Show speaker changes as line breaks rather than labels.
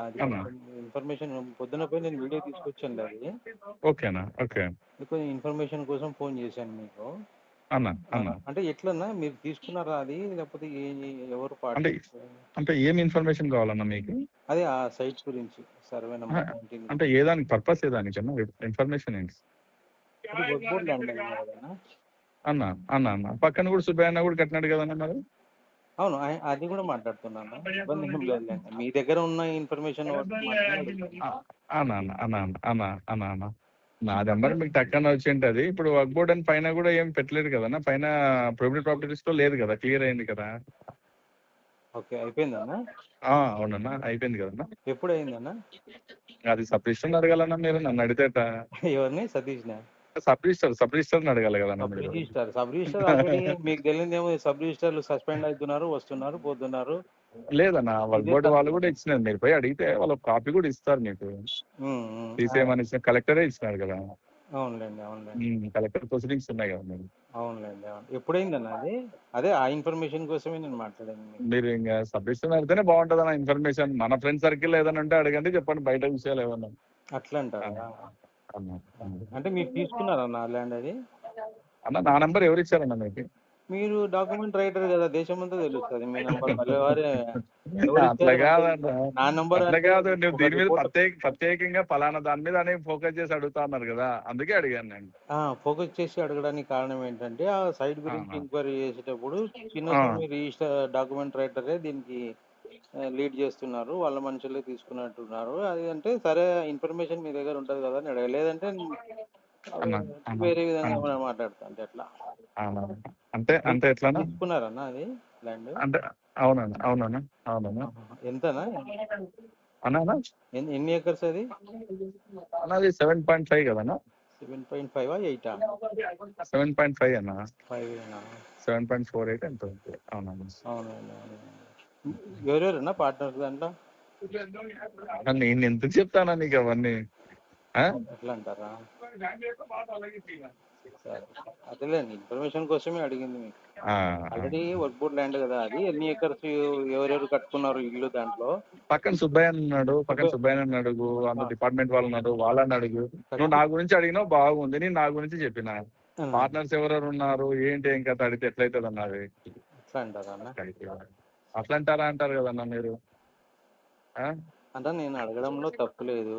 అది
అన్నా.
కొంచెం ఇన్ఫర్మేషన్ పొద్దున పోయి నేను వీడియో తీసుకొచ్చానులే అది.
ఓకేనా. ఓకే.
కొంచెం ఇన్ఫర్మేషన్ కోసం ఫోన్ చేశాను మీకు.
అన్నా. అన్నా.
అంటే ఎట్లన్నా మీరు తీసుకున్నారా అది? లేకపోతే ఎవరు
అంటే
పార్టీ?
అంటే ఏం ఇన్ఫర్మేషన్ కావాలన్నా మీకు?
అదే ఆ సైట్ గురించి సర్వే
అహా!
నెంబర్ 19
అంటే ఏ దానికి పర్పస్ ఏదానికన్నా? ఇన్ఫర్మేషన్ ఏంటి?
అది వర్క్ బోర్డ్ ల్యాండ్ అయింది కదన్నా.
అన్నా. అన్నా. అన్నా. పక్కన కూడా సుబ్బయ్య అన్న కూడా కట్టినాడు కదన్నా మరి?
అవును. అది కూడా మాట్లాడుతున్నాను. ఇబ్బంది ఏం లేదులేండి. మీ దగ్గర ఉన్న ఇన్ఫర్మేషన్ వరకు మాత్రమే అడుగుతున్నా.
అన్నా. అన్నా. అన్నా. అన్నా. అన్నా. నా నెంబర్ మీకు టక్కన వచ్చింటది. ఇప్పుడు వర్క్ బోర్డ్ అని పైన కూడా ఏం పెట్టలేదు కదన్నా. పైన ప్రైవేట్ ప్రాపర్టీస్ లో లేదు కదా, క్లియర్ అయింది కదా.
ఓకే. అయిపోయిందన్నా?
అవునన్నా, అయిపోయింది కదన్నా.
ఎప్పుడు అయిందన్నా?
అది సబ్ రిజిస్టర్ అడగాలన్నా మీరు, నన్ను అడితేట.
ఎవరిని? సతీష్‌నా?
సబ్ రిజిస్టర్ అడగాలి కదన్నా
సబ్
మీరు.
రిజిస్ట్రార్. సబ్ రిజిస్ట్రార్ ఆల్రెడీ మీకు తెలియనిదేమో, సబ్ రిజిస్ట్రార్లు సస్పెండ్ అవుతున్నారు, వస్తున్నారు, పోతున్నారు.
లేదన్నా, వర్క్
ఇదే
బోర్డ్ వాళ్ళు
తప్ప.
కూడా ఇచ్చినారు. మీరు పోయి అడిగితే వాళ్ళ కాపీ కూడా ఇస్తారు మీకు. తీసేయమని ఇచ్చిన కలెక్టరే ఇచ్చినారు కదా.
అవునులేండి. అవునులేండి.
కలెక్టర్ ప్రొసీడింగ్స్ ఉన్నాయి కదా మీరు.
అవునులేండి. అవును. ఎప్పుడైందన్న అది? అదే ఆ ఇన్ఫర్మేషన్ కోసమే నేను మాట్లాడాను మీకు.
మీరు ఇంకా సబ్ రిజిస్టర్ అడిగితేనే బాగుంటుంది అన్న ఇన్ఫర్మేషన్. మన ఫ్రెండ్ సర్కిల్ ఏదైనా ఉంటే అడగండి, చెప్పండి బయట విషయాలు ఏమన్నా.
అట్లా అంటారా?
అన్నా.
అంటే మీరు తీసుకున్నారన్న ఆ ల్యాండ్ అది?
అన్న, నా నెంబర్ ఎవరు ఇచ్చారన్న మీకు?
మీరు డాక్యుమెంట్ రైటర్ కదా, దేశమంతా తెలుస్తుంది మీ నంబర్. మళ్ళీ ఎవరు
అట్లా
ఇచ్చారంటే
కాదన్న,
నా నంబర్
అట్లా
అంటే
కాదు. నువ్వు
ఒక
దీని మీద
రిపోర్టర్.
ప్రత్యేకంగా పలానా దాని మీద అని ఫోకస్ చేసి అడుగుతా ఉన్నారు కదా, అందుకే అడిగాను నేను.
ఫోకస్ చేసి అడగడానికి కారణం ఏంటంటే, ఆ సైట్ గురించి
అవునా.
ఎంక్వైరీ చేసేటప్పుడు
ఆ,
చిన్నస్వామి రిజిస్టర్ డాక్యుమెంట్ రైటరే దీనికి లీడ్ చేస్తున్నారు, వాళ్ళ మనుషులే తీసుకున్నట్టున్నారు. అది అంటే సరే, ఇన్ఫర్మేషన్ మీ దగ్గర ఉంటుంది కదా అని అడగ. లేదంటే
అన్న. అన్న.
వేరే విధంగా
అన్న.
ఏమైనా మాట్లాడతా అంటే అట్లా.
అవునా. అంటే
మీరు
అంటే ఎట్లనా?
తీసుకున్నారన్న అది ల్యాండ్?
అంటే అవునన్నా. అవునన్నా. అవునన్నా.
ఎంతనా?
అన్నా.
ఎన్ని ఏకర్స్ అది?
అన్నది 7.5 కదన్నా.
7.5 8?
7.5 అన్న.
5
7.48 ఎంత ఉంది. అవునన్నా.
అవునండి. ఎవరెవరన్నా పార్ట్నర్స్ దాంట్లో?
నేను ఎంత చెప్తానా నీకు అవన్నీ?
ఎట్లా అంటారా? సరే, అదేలేండి, ఇన్ఫర్మేషన్ కోసమే అడిగింది మీకు. ఆల్రెడీ వర్క్ బోర్డ్ ల్యాండ్ కదా అది. ఎన్ని ఏకర్స్, ఎవరెవరు కట్టుకున్నారు ఇల్లు దాంట్లో?
పక్కన సుబ్బయ్య అన్నాడు, అడుగు. అంత డిపార్ట్మెంట్ వాళ్ళు ఉన్నారు, వాళ్ళని అడుగు. నువ్వు నా గురించి అడిగినావు, బాగుంది. నేను నా గురించి చెప్పిన. పార్ట్నర్స్ ఎవరెవరు ఉన్నారు, ఏంటి, ఏం కథ అడిగితే ఎట్లయితుంది అన్నది.
ఎట్లా అంటారా అన్న?
అట్లా అంటారా అంటారు కదన్నా మీరు.
అంటే నేను అడగడంలో తప్పు లేదు.